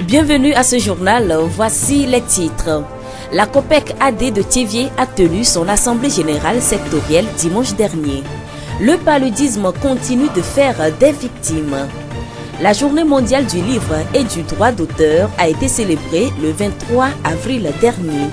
Bienvenue à ce journal, voici les titres. La COPEC AD de Thiévié a tenu son assemblée générale sectorielle dimanche dernier. Le paludisme continue de faire des victimes. La journée mondiale du livre et du droit d'auteur a été célébrée le 23 avril dernier.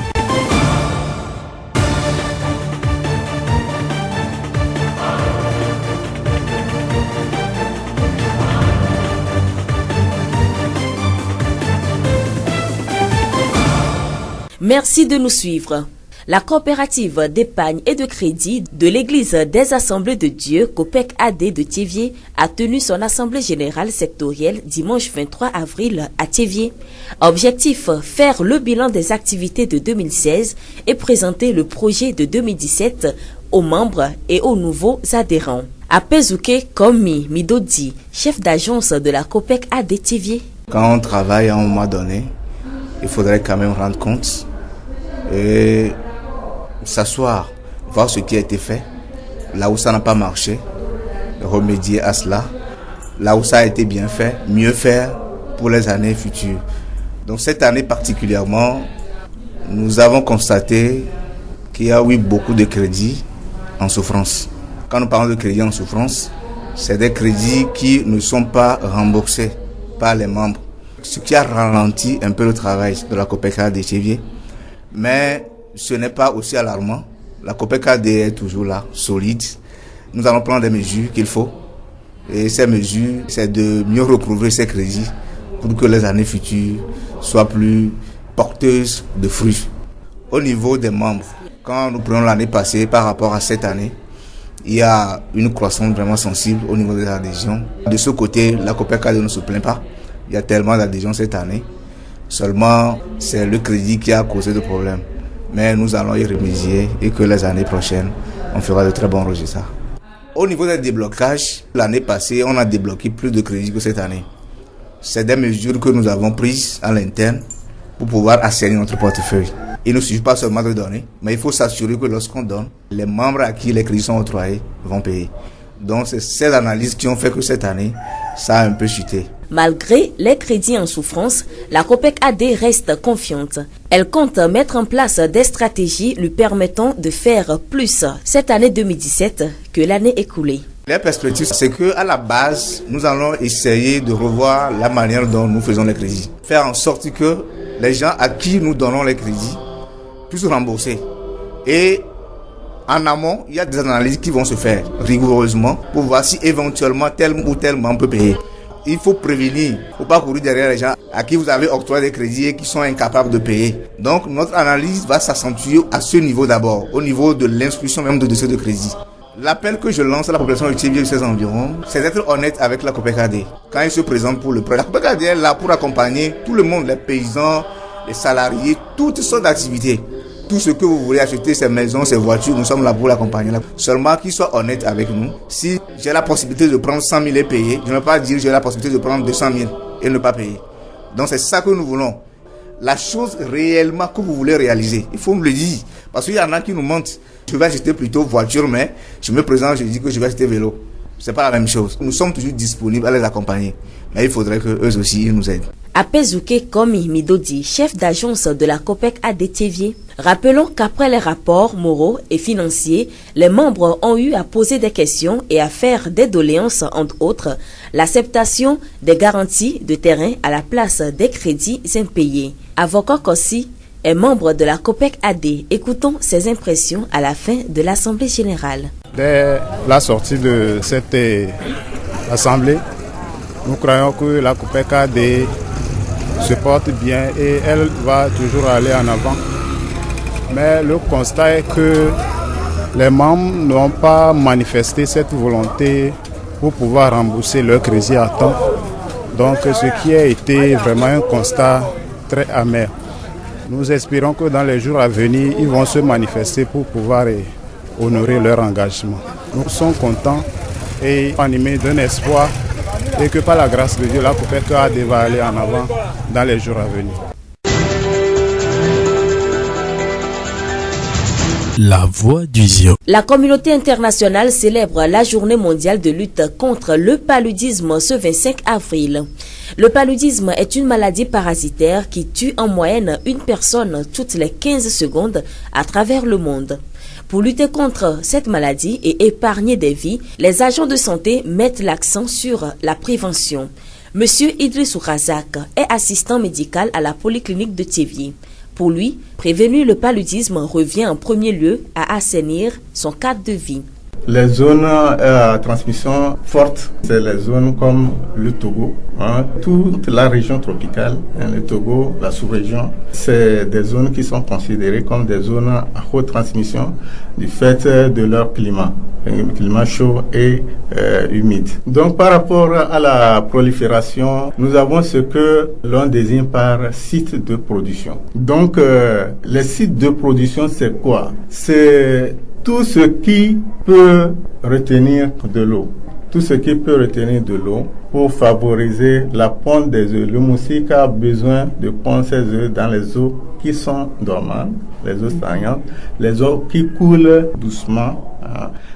Merci de nous suivre. La coopérative d'épargne et de crédit de l'Église des Assemblées de Dieu, COPEC AD de Thiévié, a tenu son assemblée générale sectorielle dimanche 23 avril à Thiévié. Objectif, faire le bilan des activités de 2016 et présenter le projet de 2017 aux membres et aux nouveaux adhérents. Apezouke Komi Midodi, chef d'agence de la COPEC AD Thiévié. Quand on travaille à un moment donné, il faudrait quand même rendre compte et s'asseoir, voir ce qui a été fait, là où ça n'a pas marché, remédier à cela, là où ça a été bien fait, mieux faire pour les années futures. Donc cette année particulièrement, nous avons constaté qu'il y a eu beaucoup de crédits en souffrance. Quand nous parlons de crédits en souffrance, c'est des crédits qui ne sont pas remboursés par les membres. Ce qui a ralenti un peu le travail de la COPEC AD de Thiévié. Mais ce n'est pas aussi alarmant. La COPEC AD est toujours là, solide. Nous allons prendre des mesures qu'il faut. Et ces mesures, c'est de mieux recouvrer ces crédits pour que les années futures soient plus porteuses de fruits. Au niveau des membres, quand nous prenons l'année passée par rapport à cette année, il y a une croissance vraiment sensible au niveau des adhésions. De ce côté, la COPEC AD ne se plaint pas. Il y a tellement d'adhésions cette année. Seulement, c'est le crédit qui a causé de problèmes. Mais nous allons y remédier et que les années prochaines, on fera de très bons résultats. Au niveau des déblocages, l'année passée, on a débloqué plus de crédits que cette année. C'est des mesures que nous avons prises à l'interne pour pouvoir assainir notre portefeuille. Il ne suffit pas seulement de donner, mais il faut s'assurer que lorsqu'on donne, les membres à qui les crédits sont octroyés vont payer. Donc, c'est ces analyses qui ont fait que cette année, ça a un peu chuté. Malgré les crédits en souffrance, la COPEC AD reste confiante. Elle compte mettre en place des stratégies lui permettant de faire plus cette année 2017 que l'année écoulée. Les perspectives, c'est qu'à la base, nous allons essayer de revoir la manière dont nous faisons les crédits. Faire en sorte que les gens à qui nous donnons les crédits puissent rembourser. Et en amont, il y a des analyses qui vont se faire rigoureusement pour voir si éventuellement tel ou tel membre peut payer. Il faut prévenir, il ne faut pas courir derrière les gens à qui vous avez octroyé des crédits et qui sont incapables de payer. Donc notre analyse va s'accentuer à ce niveau d'abord, au niveau de l'instruction même de dossiers de crédit. L'appel que je lance à la population de Thiévié et de ses environs, c'est d'être honnête avec la COPEC AD. Quand ils se présentent pour le prêt, la COPEC AD est là pour accompagner tout le monde, les paysans, les salariés, toutes sortes d'activités. Tout ce que vous voulez acheter, ces maisons, ces voitures, nous sommes là pour l'accompagner. Seulement qu'ils soient honnêtes avec nous. Si j'ai la possibilité de prendre 100 000 et payer, je ne vais pas dire que j'ai la possibilité de prendre 200 000 et ne pas payer. Donc c'est ça que nous voulons. La chose réellement que vous voulez réaliser, il faut me le dire. Parce qu'il y en a qui nous mentent. Je vais acheter plutôt voiture, mais je me présente, je dis que je vais acheter vélo. C'est pas la même chose. Nous sommes toujours disponibles à les accompagner. Mais il faudrait qu'eux aussi, ils nous aident. Apezouke Komi Midodi, chef d'agence de la COPEC AD Thiévié. Rappelons qu'après les rapports moraux et financiers, les membres ont eu à poser des questions et à faire des doléances, entre autres, l'acceptation des garanties de terrain à la place des crédits impayés. Avocat Kossi est membre de la COPEC AD. Écoutons ses impressions à la fin de l'Assemblée générale. Dès la sortie de cette assemblée, nous croyons que la COPEC AD se porte bien et elle va toujours aller en avant. Mais le constat est que les membres n'ont pas manifesté cette volonté pour pouvoir rembourser leur crédit à temps. Donc ce qui a été vraiment un constat très amer. Nous espérons que dans les jours à venir, ils vont se manifester pour pouvoir honorer leur engagement. Nous sommes contents et animés d'un espoir et que par la grâce de Dieu, la COPEC AD va aller en avant dans les jours à venir. La voix du Zion. La communauté internationale célèbre la journée mondiale de lutte contre le paludisme ce 25 avril. Le paludisme est une maladie parasitaire qui tue en moyenne une personne toutes les 15 secondes à travers le monde. Pour lutter contre cette maladie et épargner des vies, les agents de santé mettent l'accent sur la prévention. Monsieur Idrissou Razak est assistant médical à la polyclinique de Thiévié. Pour lui, prévenir le paludisme revient en premier lieu à assainir son cadre de vie. Les zones à transmission forte, c'est les zones comme le Togo, toute la région tropicale, le Togo, la sous-région, c'est des zones qui sont considérées comme des zones à haute transmission du fait de leur climat. Un climat chaud et humide. Donc par rapport à la prolifération, nous avons ce que l'on désigne par site de production. Donc les sites de production, c'est quoi? C'est tout ce qui peut retenir de l'eau. Tout ce qui peut retenir de l'eau pour favoriser la ponte des œufs. Le moustique a besoin de pondre ses œufs dans les eaux qui sont dormantes, les eaux stagnantes, les eaux qui coulent doucement.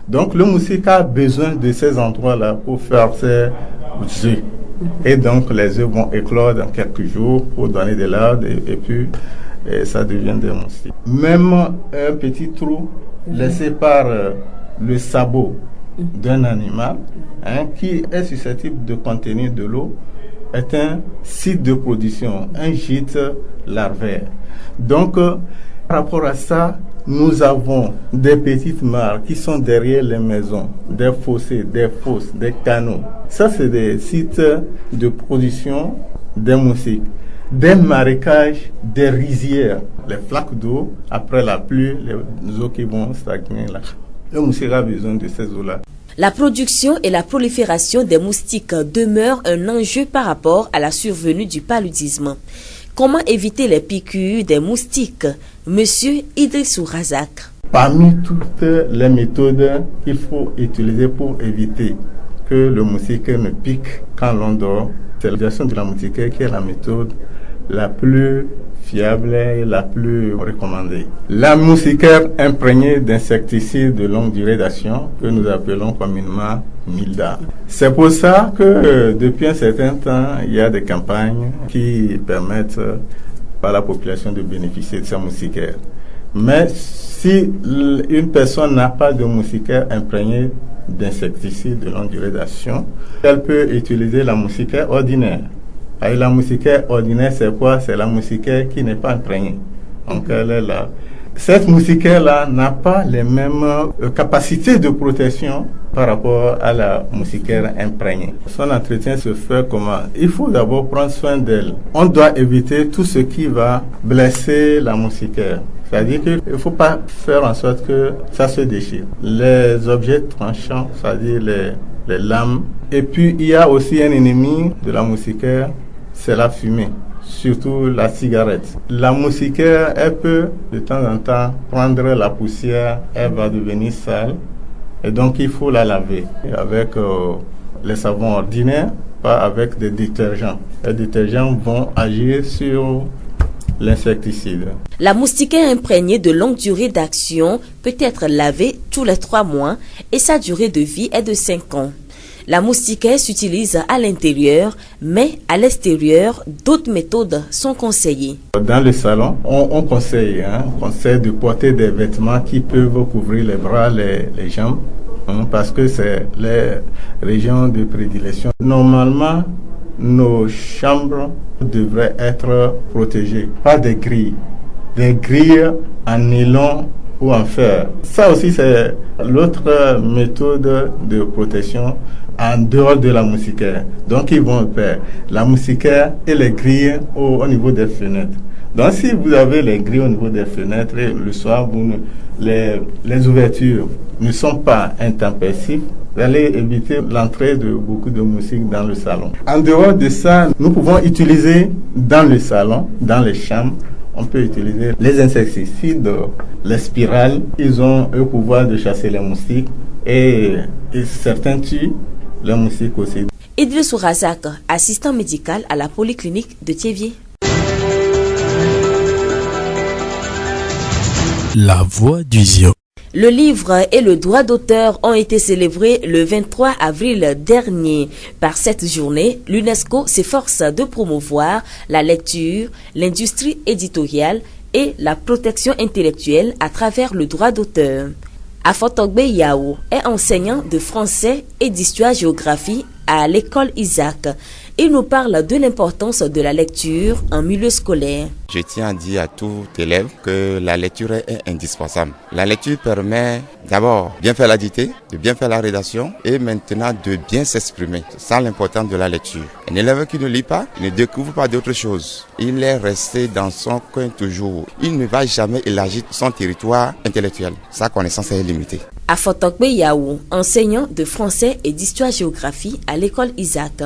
Donc le moustique a besoin de ces endroits-là pour faire ses œufs. Et donc les œufs vont éclore dans quelques jours pour donner des larves et puis ça devient des moustiques. Même un petit trou laissé par le sabot d'un animal qui est susceptible de contenir de l'eau est un site de production, un gîte larvaire. Donc, par rapport à ça, nous avons des petites mares qui sont derrière les maisons, des fossés, des fosses, des canaux. Ça, c'est des sites de production des moustiques. Des marécages, des rizières, les flaques d'eau, après la pluie, les eaux qui vont stagner là. Le moustique a besoin de ces eaux-là. La production et la prolifération des moustiques demeurent un enjeu par rapport à la survenue du paludisme. Comment éviter les piqûres des moustiques? Monsieur Idrissou Razak. Parmi toutes les méthodes qu'il faut utiliser pour éviter que le moustique ne pique quand l'on dort, c'est l'utilisation de la moustiquaire qui est la méthode la plus fiable et la plus recommandée. La moustiquaire imprégnée d'insecticides de longue durée d'action que nous appelons communément Milda. C'est pour ça que depuis un certain temps, il y a des campagnes qui permettent à la population de bénéficier de ces moustiquaires. Mais si une personne n'a pas de moustiquaire imprégnée d'insecticides de longue durée d'action, elle peut utiliser la moustiquaire ordinaire. Et la moustiquaire ordinaire, c'est quoi? C'est la moustiquaire qui n'est pas imprégnée. Donc elle est là. Cette moustiquaire-là n'a pas les mêmes capacités de protection par rapport à la moustiquaire imprégnée. Son entretien se fait comment? Il faut d'abord prendre soin d'elle. On doit éviter tout ce qui va blesser la moustiquaire. C'est-à-dire qu'il ne faut pas faire en sorte que ça se déchire. Les objets tranchants, c'est-à-dire les lames. Et puis il y a aussi un ennemi de la moustiquaire, c'est la fumée, surtout la cigarette. La moustiquaire, elle peut de temps en temps prendre la poussière, elle va devenir sale et donc il faut la laver avec les savons ordinaires, pas avec des détergents. Les détergents vont agir sur l'insecticide. La moustiquaire imprégnée de longue durée d'action peut être lavée tous les 3 mois et sa durée de vie est de 5 ans. La moustiquaire s'utilise à l'intérieur, mais à l'extérieur, d'autres méthodes sont conseillées. Dans le salon, on conseille de porter des vêtements qui peuvent couvrir les bras, les jambes, parce que c'est les régions de prédilection. Normalement, nos chambres devraient être protégées par des grilles en nylon ou en fer. Ça aussi, c'est l'autre méthode de protection en dehors de la moustiquaire. Donc, ils vont faire la moustiquaire et les grilles au niveau des fenêtres. Donc, si vous avez les grilles au niveau des fenêtres, et le soir, les ouvertures ne sont pas intempestives, vous allez éviter l'entrée de beaucoup de moustiques dans le salon. En dehors de ça, nous pouvons utiliser dans le salon, dans les chambres, on peut utiliser les insecticides, les spirales. Ils ont le pouvoir de chasser les moustiques et certains tuent les moustiques aussi. Idrissou Razak, assistant médical à la polyclinique de Thiévié. La voix du Zion. Le livre et le droit d'auteur ont été célébrés le 23 avril dernier. Par cette journée, l'UNESCO s'efforce de promouvoir la lecture, l'industrie éditoriale et la protection intellectuelle à travers le droit d'auteur. Afotogbe Yao est enseignant de français et d'histoire-géographie à l'école Isaac. Il nous parle de l'importance de la lecture en milieu scolaire. Je tiens à dire à tout élève que la lecture est indispensable. La lecture permet d'abord de bien faire la dictée, de bien faire la rédaction et maintenant de bien s'exprimer. C'est ça l'importance de la lecture. Un élève qui ne lit pas, il ne découvre pas d'autre chose. Il est resté dans son coin toujours. Il ne va jamais élargir son territoire intellectuel. Sa connaissance est limitée. Afotogbe Yao, enseignant de français et d'histoire-géographie à l'école Isaac.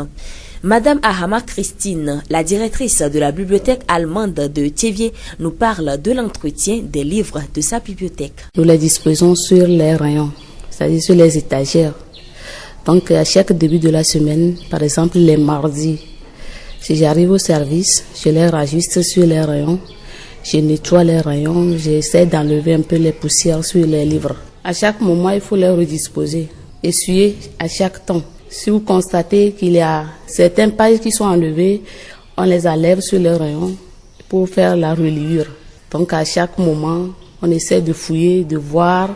Madame Ahama Christine, la directrice de la bibliothèque allemande de Thiévié, nous parle de l'entretien des livres de sa bibliothèque. Nous les disposons sur les rayons, c'est-à-dire sur les étagères. Donc à chaque début de la semaine, par exemple les mardis, si j'arrive au service, je les rajuste sur les rayons, je nettoie les rayons, j'essaie d'enlever un peu les poussières sur les livres. À chaque moment, il faut les redisposer, essuyer à chaque temps. Si vous constatez qu'il y a certaines pages qui sont enlevées, on les enlève sur les rayons pour faire la reliure. Donc à chaque moment, on essaie de fouiller, de voir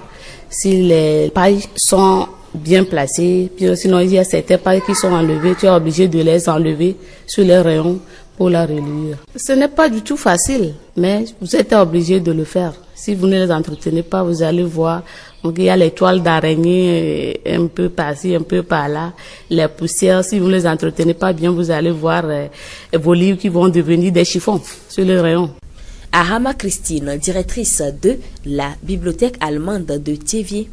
si les pages sont bien placées. Puis sinon, il y a certaines pages qui sont enlevées, tu es obligé de les enlever sur les rayons pour la reliure. Ce n'est pas du tout facile, mais vous êtes obligé de le faire. Si vous ne les entretenez pas, vous allez voir. Donc il y a les toiles d'araignée un peu par-ci, un peu par-là. Les poussières, si vous ne les entretenez pas bien, vous allez voir vos livres qui vont devenir des chiffons sur le rayon. Ahama Christine, directrice de la bibliothèque allemande de Thiévié.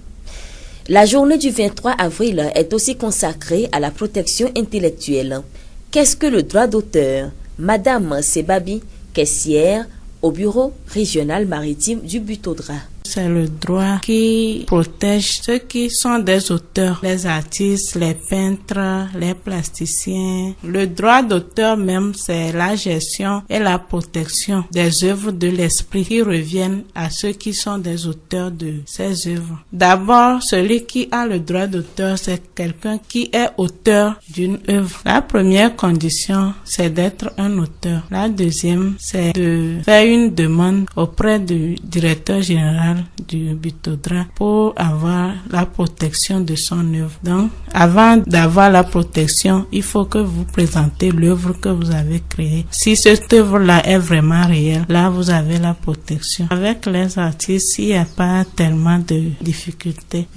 La journée du 23 avril est aussi consacrée à la protection intellectuelle. Qu'est-ce que le droit d'auteur? Madame Sebabi, caissière au bureau régional maritime du Buteau-Dra. C'est le droit qui protège ceux qui sont des auteurs, les artistes, les peintres, les plasticiens. Le droit d'auteur même, c'est la gestion et la protection des œuvres de l'esprit qui reviennent à ceux qui sont des auteurs de ces œuvres. D'abord, celui qui a le droit d'auteur, c'est quelqu'un qui est auteur d'une œuvre. La première condition, c'est d'être un auteur. La deuxième, c'est de faire une demande auprès du directeur général du Buteau-Dra pour avoir la protection de son œuvre. Donc, avant d'avoir la protection, il faut que vous présentez l'œuvre que vous avez créée. Si cette œuvre-là est vraiment réelle, là, vous avez la protection. Avec les artistes, il n'y a pas tellement de difficultés.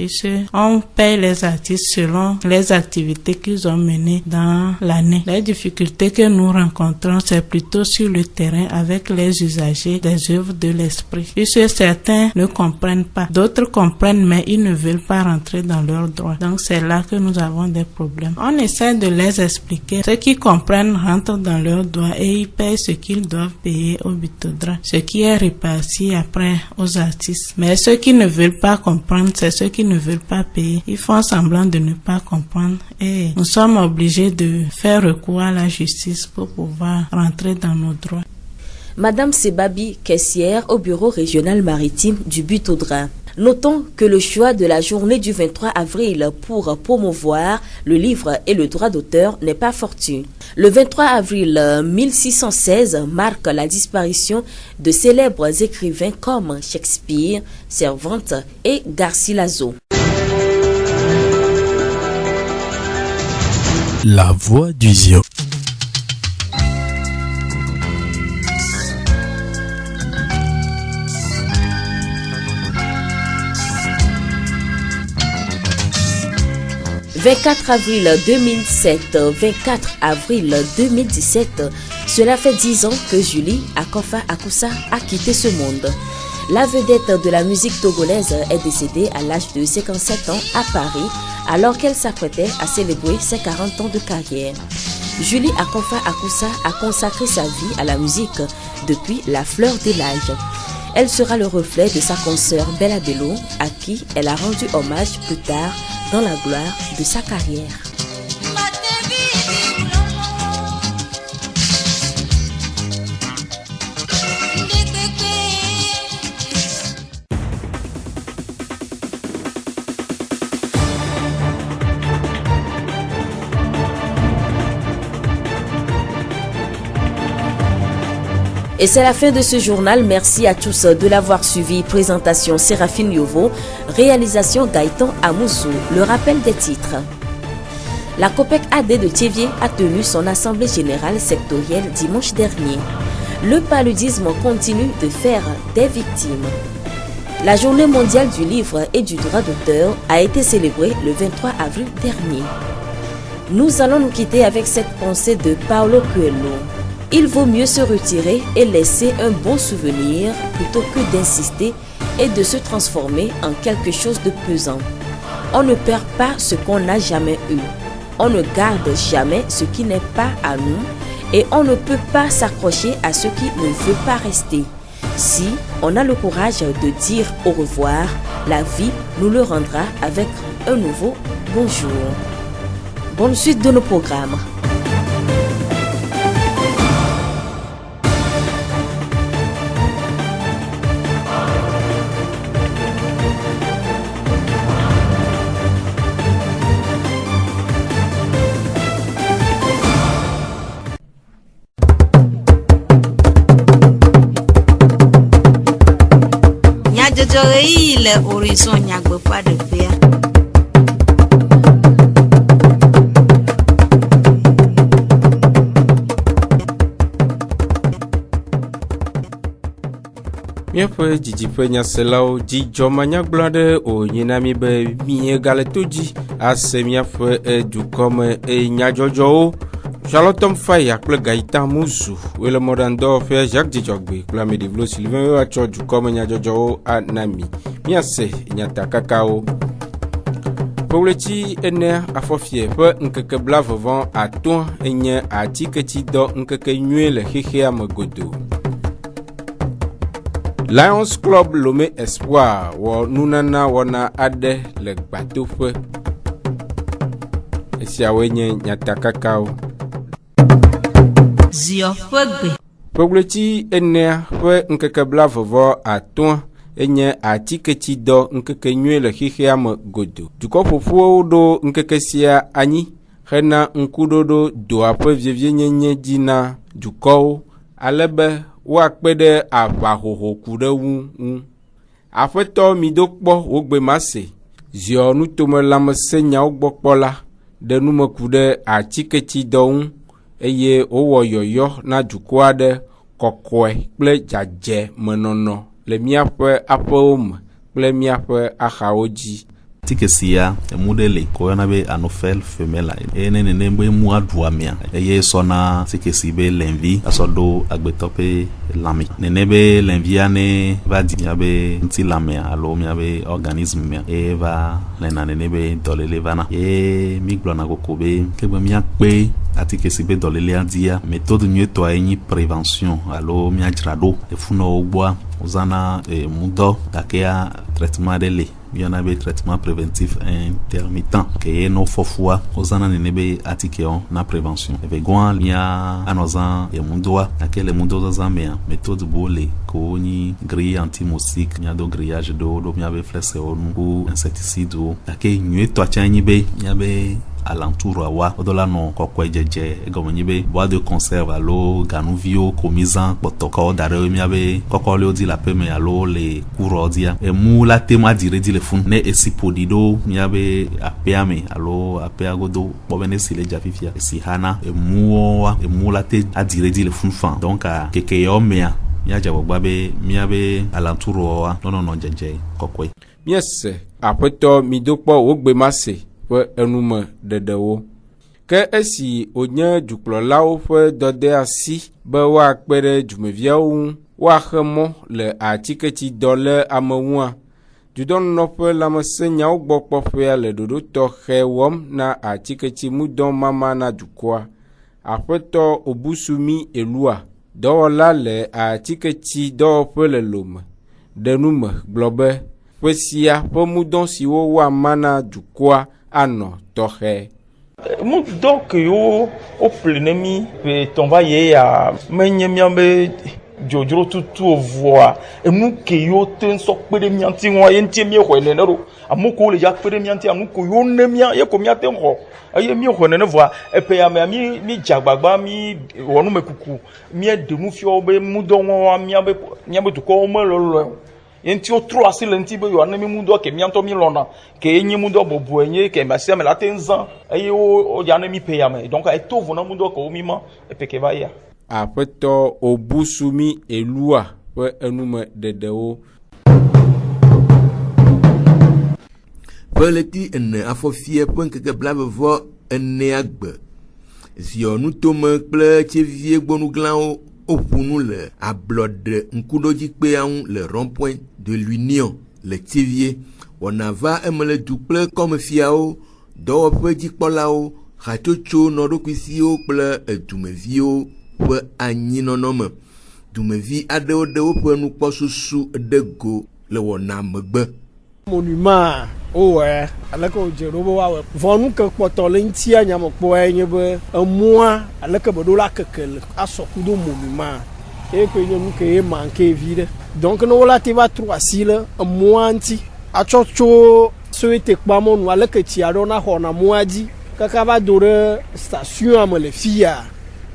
On paye les artistes selon les activités qu'ils ont menées dans l'année. Les difficultés que nous rencontrons, c'est plutôt sur le terrain avec les usagers des œuvres de l'esprit. Puisque certains ne comprennent pas. D'autres comprennent, mais ils ne veulent pas rentrer dans leurs droits. Donc, c'est là que nous avons des problèmes. On essaie de les expliquer. Ceux qui comprennent rentrent dans leurs droits et ils payent ce qu'ils doivent payer au Buteau-Dra, ce qui est réparti après aux artistes. Mais ceux qui ne veulent pas comprendre, c'est ceux qui ne veulent pas payer. Ils font semblant de ne pas comprendre et nous sommes obligés de faire recours à la justice pour pouvoir rentrer dans nos droits. Madame Sebabi, caissière au bureau régional maritime du Buteau-Dra. Notons que le choix de la journée du 23 avril pour promouvoir le livre et le droit d'auteur n'est pas fortuit. Le 23 avril 1616 marque la disparition de célèbres écrivains comme Shakespeare, Cervantes et Garcilaso. La voix du Zio. « 24 avril 2007, 24 avril 2017, cela fait 10 ans que Julie Akofa Akoussa a quitté ce monde. La vedette de la musique togolaise est décédée à l'âge de 57 ans à Paris, alors qu'elle s'apprêtait à célébrer ses 40 ans de carrière. Julie Akofa Akoussa a consacré sa vie à la musique depuis la fleur de l'âge. Elle sera le reflet de sa consoeur Bella Bello, à qui elle a rendu hommage plus tard dans la gloire de sa carrière. Et c'est la fin de ce journal. Merci à tous de l'avoir suivi. Présentation Séraphine Yovo, réalisation Gaëtan Amoussou. Le rappel des titres. La COPEC AD de Thiévié a tenu son assemblée générale sectorielle dimanche dernier. Le paludisme continue de faire des victimes. La journée mondiale du livre et du droit d'auteur a été célébrée le 23 avril dernier. Nous allons nous quitter avec cette pensée de Paulo Coelho. Il vaut mieux se retirer et laisser un bon souvenir plutôt que d'insister et de se transformer en quelque chose de pesant. On ne perd pas ce qu'on n'a jamais eu. On ne garde jamais ce qui n'est pas à nous et on ne peut pas s'accrocher à ce qui ne veut pas rester. Si on a le courage de dire au revoir, la vie nous le rendra avec un nouveau bonjour. Bonne suite de nos programmes. Le horizon nyagbe pas de père. Miaƒe didiƒe nyaselawo dzidzɔmanya gblɔ ɖe o nyina mi be miegale to dzi ase miaƒe dukɔme nyadzɔdzɔwo. Charlotte Mfaya kple Gaëtan Amoussou le mɔɖaŋudɔwɔƒea Jacques Dzidzɔgbe kple Amedivlo Sylvain woatsɔ dukɔme nyadzɔdzɔwo ana mi. Miase nyatakakawo. Ƒewleti 4 afɔfie ƒe ŋkeke blavevɔ atɔ̃ enye atiketsidɔ ŋkeke nyui le xexea me godo. Lions Club Lomé Espoir wɔ nunana wɔna aɖe le gbatoƒe. Esiawoe nye nyatakakawo. Zio ƒe gbe. Ƒewleti 4 ƒe ŋkeke blavevɔ atɔ̃ enye atiketsidɔ ŋkeke nyui le xexea me godo. Dukɔƒoƒowo ɖo ŋkeke sia anyi hena ŋkuɖoɖo doa ƒe vievienyенye dzi na dukɔwo ale be woakpe ɖe aʋahoho ku ɖe ŋu. Aƒetɔ mido kpɔ wogbe mase ziɔ nutome lãmesẽ nyawo gbɔ kpɔ la ɖe nume ku ɖe atiketsidɔ ŋu eye wowɔ yɔyɔ na dukɔ aɖe kɔkɔe kple dzadze menɔnɔ le míaƒe aƒewo me kple míaƒe axawo dzi. Atike sia emu ɖe le ko yɔna be Anophel femela eye ne nene be emu aɖu amia eye sɔna atike si be lɛnvi asɔ ɖo agbetɔ ƒe lãme. Nene be lɛnvia ne va di miabe ŋutilãmea alo miabe organisme mea eye va lena nene be dɔléle vana. Ye mi gblɔna koko be kegbe miakpe atike si be dɔlélea dia méthode nyuietɔa enyi prévention alo miadzra ɖo efunɔwo gbɔa wozãna mudɔ gakea traitement ɖe le miana be traitement préventif intermittent ke ye no fɔfua wozãna nene be atikewo na prévention evegɔa mia anɔzã emudoa gake le mudozɔzã mea méthode bo le ko nyi grille anti-moustique miado grillage ɖo miabe flexewo nu ku insecticidewo gake nyuietɔa tsã nyi be miabe alentour wa odola no kokwe jeje egome nyi be bois de conserve alo ganuvio komizan kpɔtɔkawo da ɖe miabe kɔkɔlio di la peme alo le kuro dia emu la tema dire di le fun ne esi podi do miabe apea me alo apea godo bobe ne si le jafifia esi hana emu la te adire di le fun fan donc a keke yo mea mia jabogba be miabe alentour wa no jeje kokwe miese aƒetɔ midokpɔ wogbe mase ƒe enume ɖeɖewo ke esi wònye dukplɔlawo ƒe dɔde asi be woakpe ɖe dumeviawo ŋu woaxe mɔ le atiketsidɔ le ameŋua dudɔnunɔƒe lãmesẽnyawo gbɔ kpɔƒea le ɖoɖo tɔxɛ wɔm na atiketsimudɔ mama na dukɔa. Aƒetɔ Obusumi Elua dɔwɔla le atiketsidɔwɔƒe le Lome ɖe nume gblɔ be ƒe sia ƒe mudɔ siwo woama na dukɔa anɔ tɔxɛ. Mudɔ ke wo ple ne mi pe tɔn va ye ya menye mia be Jojo tutu voa enu ke yo ten so pere mianti won ye ntie mi ho ne ro amoko le ya pere mianti amoko yo ne mia ye ko miate ho aye mi ho ne voa epe ya mi jagbagba mi wonu mekuku mi edenu fi obe mudo won mi be to ko mo lo yenti o tro asile nti be yo na mi mudo ke mianto mi lona ke enyi mudo bobu enye ke ma se me la tenzan aye o ya na mi pe ya me donc e to vo na mudo ko mi ma epe ke va ya Apeto Obusumi Elua pe enume dedewo. Peleti ene afofie pe keke blave vo ene agbe. Zionu tome kple chevie gbonu glanwo opunu le ablode nkudoji pe an le rond-point de l'Union le chevie. On va emele du kple comme fiao do pe dikpolawo hachocho nodokusio kple edumevio pe anyi nonome dumevi aɖewo ɖe woƒe nukpɔsusu ɖe go le wɔna megbe. Monument owe aleke o dze ɖo be woawɔ vɔnu ke kpɔtɔ le ŋutia nyamekpɔe nye be emɔa aleke be ɖo la keke le asɔ kudo monument eye koe nye nu ke ye manke vi ɖe donc ne wola te va tro asi le emɔa ŋuti atsɔ tso soete kpamɔnu aleke tsi aɖewo na xɔna mɔa dzi kaka va do ɖe station me le fia.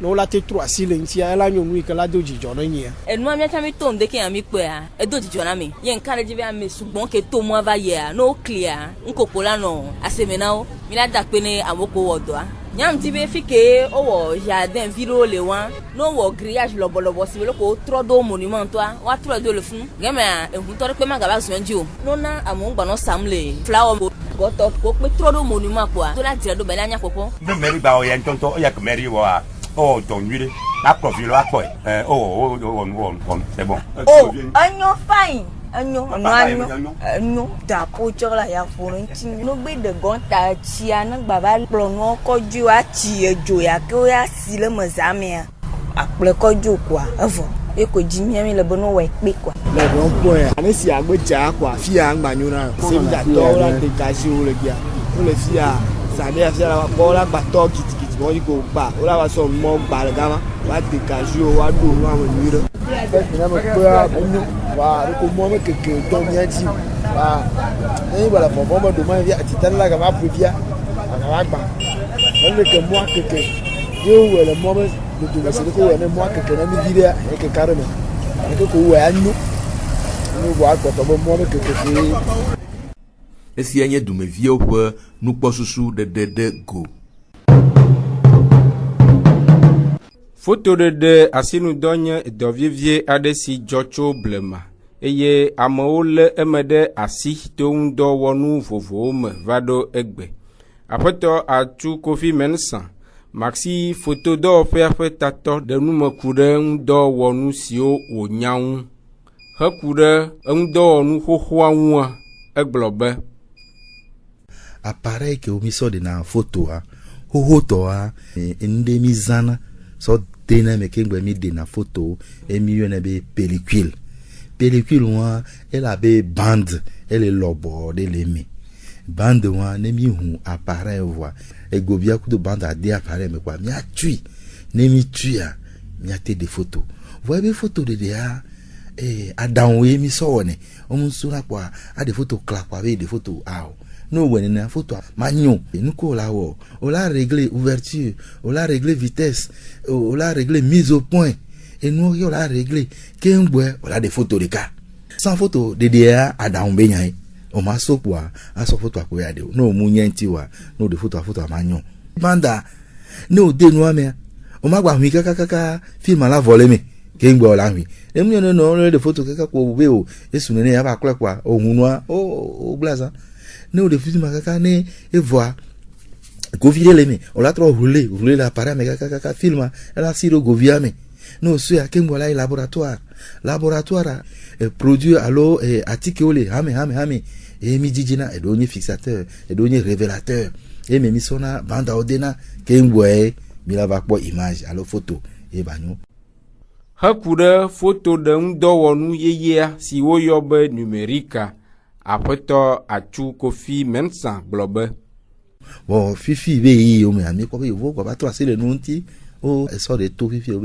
No la te tro asi le ntia ela nyonu ke la do dzidzɔ ne nyia enua mia tami to ndeke ami kpea edo dzidzɔ na me ye nka le dzibe ame sugbon ke to mo va ye no clear nkoko la no asemenawo mi la da pe ne amoko wodoa nyam ti be fike o wo jardin viro le wan no wo grillage lobolobo si le ko tro do monument toa wa tro do le fun gema ehun to pe ma ga ba so nji o no na amongba no samle flower goto ko pe tro do monument kwa to la dire do be la nya popo no meri ba o ye ntonto o ya ko meri wo a oh ton yure la profilo akoi c'est bon agno fine agno da pocho la ya forinti no gbe de gonta chia na baba plono koju achi ejo ya ke o ya si le mazamia aple koju kwa evo e ko jimi mi le bono we pe kwa le bon point ani si agbeja kwa fia ngbanyu na se mi da to la de gaji o le bia o le fia sa de fia la ko la gba to kiti wọ́n yìí kò gbà ó láwa sọ mọ́ gbà rẹ̀ gama wá ti kàṣí o wá dùn ún àwọn ìlú rẹ̀. ìyá mi pé ẹnu wà àdókò mọ́ mi kékeré tó mi ẹ́ jì wà ẹ̀yìn ìbàdàn fọ̀fọ́ mọ́ dùn mọ́ ẹ̀fí àti tẹ́lẹ̀ gàmá pèfíà àgàmá gbà wọ́n lè kẹ́ mọ́ kékeré yóò wẹ̀ lẹ́ mọ́ mi dùdù mẹ́sẹ̀ kó wẹ̀ ní mọ́ kékeré náà mi bí dẹ́ ẹ̀ kékeré rẹ̀ mẹ́ ẹ̀ kó wẹ̀ anú inú wà gbọ̀tọ̀ mọ́ mi kékeré. Esia nye dumeviwo ƒe nukpɔsusu ɖeɖe go. Foto ɖeɖe asinudɔ nye dɔvievie aɖe si dzɔ tso blema eye amewo lé eme ɖe asi to ŋudɔwɔnu vovovowo me va ɖo egbe. Aƒetɔ Atu Kofi Mensah maxi fotodɔwɔƒea ƒe tatɔ ɖe nume ku ɖe ŋudɔwɔnu siwo wònya ŋu heku ɖe eŋudɔwɔnu xoxoa ŋua egblɔ be appareil que mi so de na photo a hohoto a ende mi zana so tena me kengbe mi de na photo e mi yone be pellicule wa elle a be bande elle lobo de lemi bande wa ne mi hu appareil wa e gobia ku de bande a de appareil me kwa mi a tui ne mi tui a mi a te de photo voyez be photo de a adanwe mi so woni o mun sura kwa a de photo clap kwa be de photo ao no wene na photo magnon nous ko la wo on l'a réglé ouverture on l'a réglé vitesse on l'a réglé mise au point et nous on l'a réglé kengwe on l'a des photos de cas sans photo de dia adam benyai o ma so kwa aso photo akoya de no mu nyanti wa no de photo magnon banda no de no ame o ma gba mi kaka film la voler me kengwe o la mi e mu no de photo kaka ko be o esu ne ya ba kle kwa o hunwa o blaza nous de film kaka ne et voir govire les me on l'a trop rouler l'appareil mais kaka film elle a siro govia me nous sur à kembo la laboratoire produit allo article ole hame et mi dijina et donner fixateur et donner révélateur et mi sona banda odena kembo mi la va kwa image allo photo et banyo hakure photo de ndowonu yeyea si wo yobe numérique Aƒetɔ Atu Kofi Mensah gblɔ be bon fifi be yi o me ami ko be wo ko ba to ase le nunti au sort de tout fifi au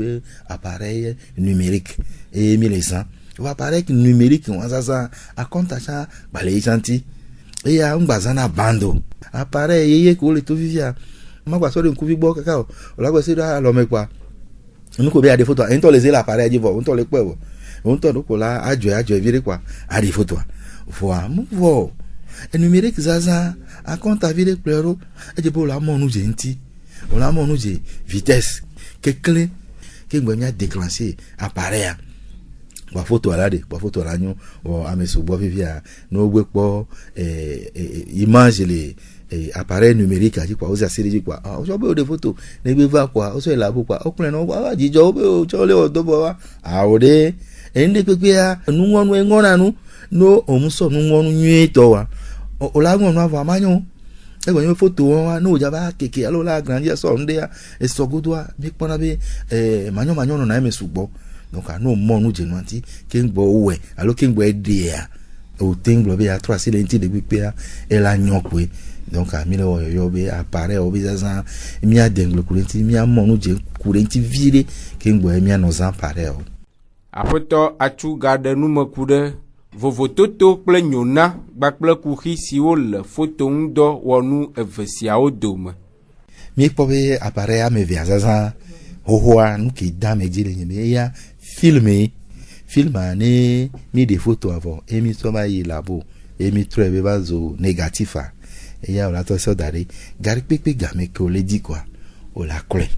appareil numérique et 1100 o appareil numérique on ça a compte ça ba les gentil et ya un bazana bando appareil yeye ko le tout fifi ma kwa so de nkufi bo kaka o la kwa se da lo me kwa nous ko be a des photos en to les l'appareil dit on to le kwa on to ko la ajo vire kwa a des photos voilà mo et numérique zaza a compte à vire pleuro et de la mon nous genti on a mon nous vitesse que clé que ngomia déclencher appareil ba photo ala de ba photo la nyo o ameso bo vivia no gbe po image les appareil numérique aji kwa oza série quoi o so be o de photo ne be va quoi o so la bo quoi o kun no wa ji jo be o cho le o do bo wa a o de ende pepe ya nu ngonu ngona nu no o mu so nu ngonu nyi to wa o la ngonu ava manyo e go photo wa no ja ba keke alo la grandi so nde ya e so godwa mi pona be manyo no na me sugbo donc à nous mon nous gentil kengbo we alo kengbo edia o tengbo be a 3 silenti de bipea et la nyokwe donc à mille yo be apparaît o bizazan mi a denglo kurenti mi a mon nous je kurenti vire kengbo mi a nos apparaît o apoto atu garde nu makude vovo toto kple nyona gbakple kuhi siwo le photo ndo wonu evesiawo dome mi pobe apparaît a me viazaza hohoa nu ki dame jile nyeme ya filmer ne mi des photos avant et mi soma yi labo et mi trouve bazo négatif et ya la to so dare gari pepe game ko le di quoi o la clé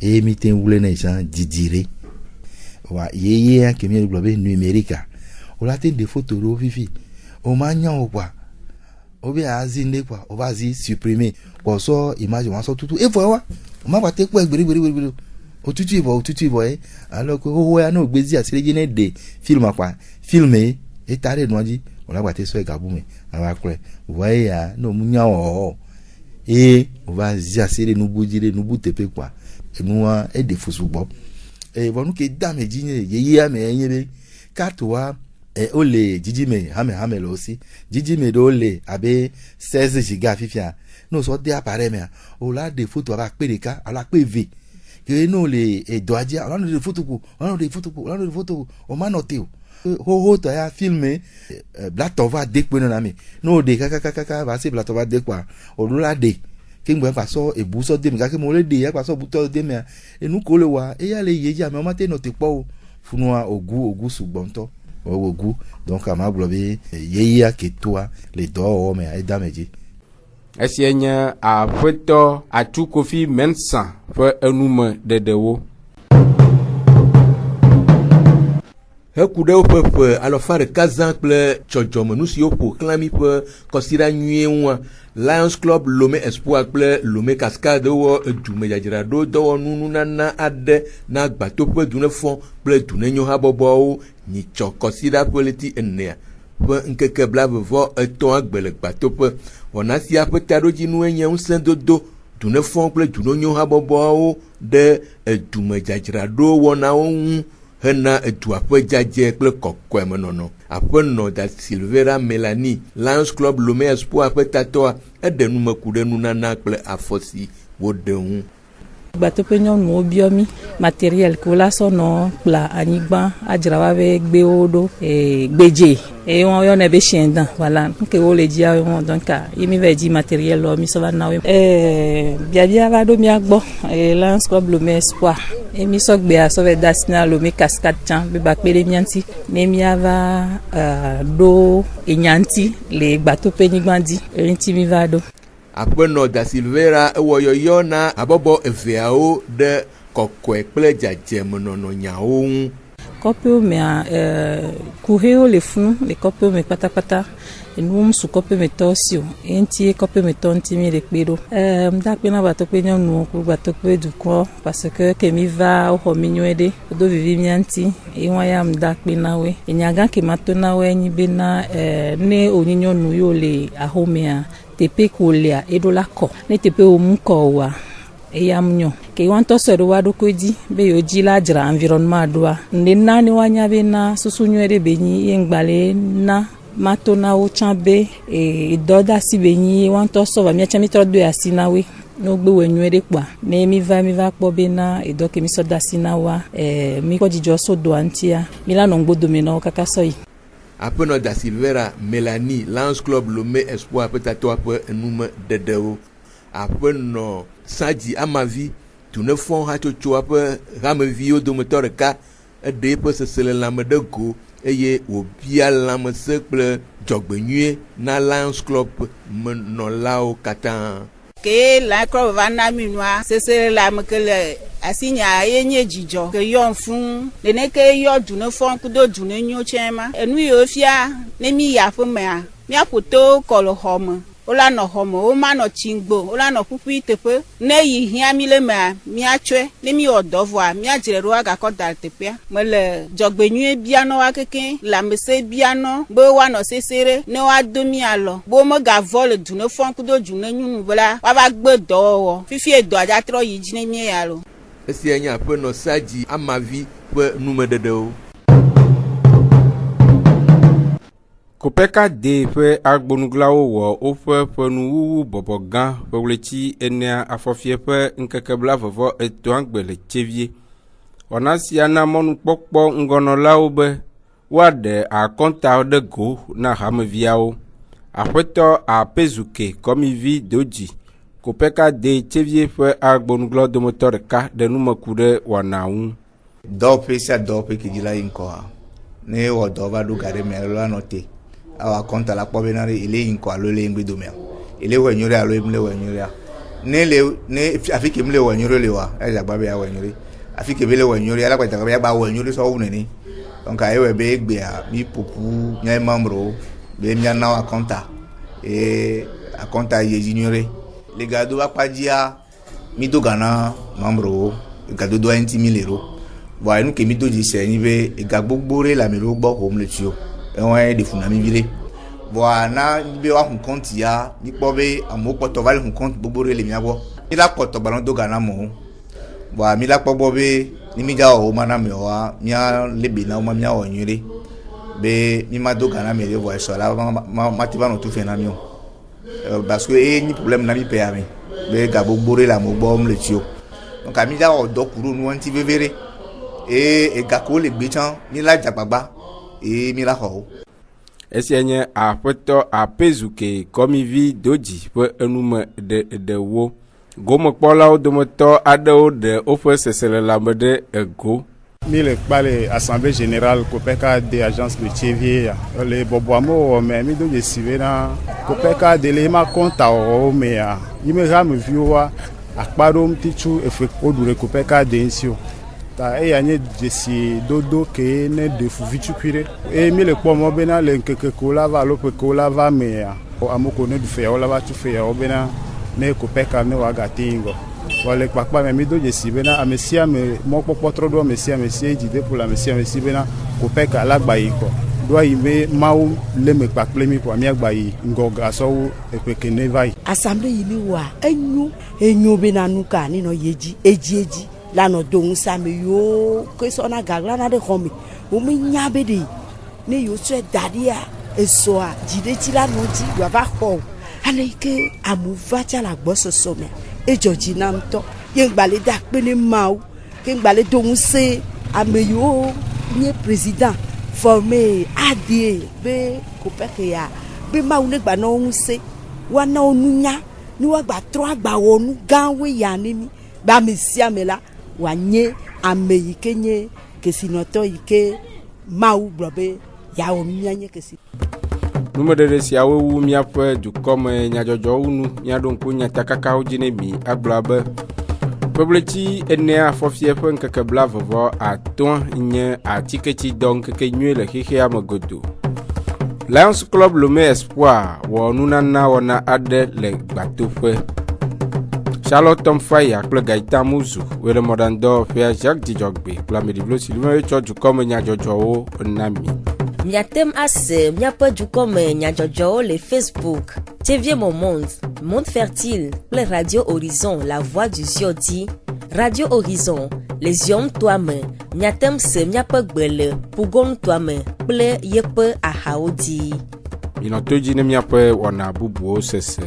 et mi ten wule na jan didire wa yeye ke mi globe numérique o la ten des photos ro vivi o manya o kwa o be azinde kwa o bazi supprimer ko so image wa so tutu e fo wa o ma ba te ko egbere otutu ibo alors que o ya no gbezi asire ne de film apa filmer et tare noji on la ba te so egabume ala kure voyez ya no munya o et on va asire nu bujire nu butepe kwa enua e de fusubo e bonu ke dame jinye yeye ame enyebe katwa e ole jijime hame lo si jijime do le abe 16 giga fifia no so de appareil me o la de photo aba pereka ala pe v que nous les doadia on a des photos on m'a noté ho to ya filmer blatova de pe na mi no de kaka va se blatova de quoi o la de ke ngbe pa so e bu so de mi ka ke mo le de ya pa so bu to de mi e nu ko le wa e ya le yeji ame o ma te noté po funua ogu sugbonto ogu donc ama globe yeya ke toi les do o me e dameji esienya a photo atu kofi mensa fe enume dedewo hekude woƒe alofa ɖeka zã kple dzɔdzɔme nu siwo ƒo xlã mi ƒe kɔsiɖa nyuiewoa Lions Club Lomé Espoir kple Lomé Cascade wɔ edumedzadzraɖo dɔwɔnu nunana aɖe na gbatoƒe dunefɔ kple dunenyohabɔbɔwo nyitsɔ kɔsiɖa ƒe leti 4 ƒe ŋkeke blavevɔ etɔ̃ agbe le gbatoƒe wɔna sia ƒe taɖodzinue nye ŋusẽdodo dunefɔ kple dunenyohabɔbɔwo ɖe edumedzadzraɖo wɔnawo ŋu hena edua ƒe dzadze kple kɔkɔemenɔnɔ. Aƒenɔ da Silvera Melanie Lions Club Lomé Espoir ƒe tatɔa eɖe numeku ɖe nunana kple afɔ si woɖe ŋu. Gbatoƒe nyɔnuwo biɔ mi matériel ke wola sɔ nɔ kpla anyigba adzra va be gbewo ɖo gbedze eye wɔn yɔnɛ be siendan voilà nke wo le dzia wɔn donc yi mi va dzi matériel lɔ mi sɔ va na wo biabia va ɖo mia gbɔ Lions Club Lomé Espoir e mi sɔ gbea sɔ va da si na Lomé Cascade tsã be ba kpe ɖe mia ŋuti ne mia va ɖo enya ŋuti le gbatoƒe nyigba dzi ŋuti mi va ɖo. Aƒenɔ da Silvera ewɔ yɔyɔ na habɔbɔ eveawo ɖe kɔkɔe kple dzadzemenɔnɔ nyawo ŋu. Kɔƒewo mea kuhewo le funu le kɔƒewo me kpatakpata enuwo su kɔƒe me tɔ si o eŋuti kɔƒe me tɔ ŋuti mi le kpe ɖo dakpe na gbatoƒe nyɔnuwo kple gbatoƒe dukɔ parce que ke mi va woxɔ mi nyuie ɖe wodo vivi mia ŋuti ewa ya m dakpe na woe enyagã ke ma to na woe nyi bena ne wonye nyɔnu yiwo le axomea teƒe ko lea eɖo la kɔ ne teƒe wo mu kɔ oa eyam nyo ke wantɔ sɔ ɖe wa ɖokui dzi be yewo dzi la dzra environnement ɖoa ne na ne woanya be na susu nyuie ɖe be nyi ye ŋgbale na mato na wo tsã be dɔ da asi be nyi wantɔ sɔ va miatsã mi trɔ do asi na woe no gbe wenyu de kwa ne mi va kpo be na edo ke mi so dasi na wa mi ko jijo so do antia mi la no gbodo mi na kaka so yi apeno da Silvera Mélanie Lions Club Lomé Espoir peut-être après nous dedeo apeno Sadji Amavi tout ne font ha chocho après ramevi o domoteur ka de pe se la me de go eye wo bia la me se ple jogbenue na Lions Club no lao katan ke la club va na minwa se la me ke le asinya yenye jijo ke yon fun le ne ke yo dune fon ku do dune nyu chema enu yo fia ne mi ya fun me a mi apoto kolo homo ola no homo o ma no chingbo ola no pupu itepe ne yi hia mi le ma mi atwe ne mi odovo a mi ajire ro aga ko dal tepe me le jogbenyu bia no akeke la me se bia no bo wa no sesere ne wa do mi alo bo mo ga vol dune fon ku do dune nyu bla wa ba gbe do wo fifi edo aja tro yi jine mi ya lo esi anya pe no Sadji Amavi pe nume dedeo Kopeka de pe agbonuglawo wo ofe penu bobo gan pewleti enia afofie pe nkekebla vovo eto angbele chevie onasi ana monu pokpo ngono be wade a konta de go na hameviao apeto a pezuke komivi doji Kopeka de chevie pe agbonuglo de motor ka de numakure wanaun dope sia dope ki dila inko ne wo dova du gare me lo anote awa konta la pobenari ile inko alo le ngbe do me ile wenyore alo imle wenyore ne afike imle wenyore le wa e jagba be ya wenyore afike be le wenyore ala kwata be ba wenyore so wu ni donc ayewe be gbe a mi popu nya mamro be mi na wa konta e a konta ye juniore le gado ba pajia mi do gana mamro gado do 20000 euros wa enu ke mi do jise ni be igagbogbore la mi ro gbo ko mle tio e de funa mi bile wa na be wa hun compte ya mi po be amopo to vale hun compte gbogbore le mi abo mi la poto balon do gana mo wa mi la po bo be ni mi ja o mana mi wa mi a lebe na o ma mi a o nyure be mi ma do gana mi le vo so la ma ti ba no tu fe na mi o parce que ni problème na mi pe ya mi be gbogbore la mo gbo mle tio donc ami ja o do kuro nu anti vevere e gako le gbe tan mi la jagbagba e mi la ho esienye apeto apezuke komivi doji pe enume de wo gomo kpola o domoto adeo de ofe sesele la mede ego mi le pale assemblée générale Kopeka de agence de Chevie le boboamo me mi do jesive na Kopeka de le ma konta o me a yime ram viwa akparo mtichu efe odure Kopeka de ensio ta e anye jesi dodo ke ne de fu vichupire e mi le pomo bena le nkeke kola va lo pe kola va me a amoko ne du fe o la va tu fe o bena ne Kopeka ne wa gatingo wale kpakpa me mi do jesi bena amesia me mo popo tro do amesia jide pour la amesia bena Kopeka la gba yi ko do yi me mawu le me kpakple mi ko mi agba yi ngoga so e pe ke ne vai assemblée yi ni wa enyu bena nuka ni no yeji eji la no don sa me yo ke so na gagla na de homi o mi nya be de ne yo so dadia eso a jide ti la no ti yo ba ho ale ke amuva cha la gbo so me e joji na mto ye gbale da pe ni mawo ke gbale don se ameyo ni président formé adie be Kopeka ya be mawo le gba no se wa na onunya ni wa gba tro agba wonu ganwe ya ni mi ba mi sia me la wanye ameyi kenye kesinoto ike mau brobe ya o mianye kesi numedede siawo wu miaƒe dukɔme nyadzɔdzɔ unu miaɖo nya takaka ojine mi agblɔbe pebletsi enea afɔfie ƒe ŋkeke bla vɔvɔ atɔ̃ nye atiketsi dɔ ŋkeke nyuie le xexea me godo. Lions Club Lomé Espoir wɔ nunana wɔna aɖe le gbatoƒe. Charlotte Tom Faya kple Gaita Muzu wele mɔɖaŋdɔ ƒea Jacques Dzidzɔgbe kple Amedivlo Sylvain tsɔ dukɔme nyadzɔdzɔwo na mi. Miatem ase miaƒe dukɔme nyadzɔdzɔwo le Facebook, TV Monde, Monde Fertile kple Radio Horizon, La Voix du Ziodi, Radio Horizon, Les Yom Toame, miatem se miaƒe gbe le Pugon Toame kple yeƒe ahawo di. Minɔto dzi ne miaƒe wɔna bubuwo sese.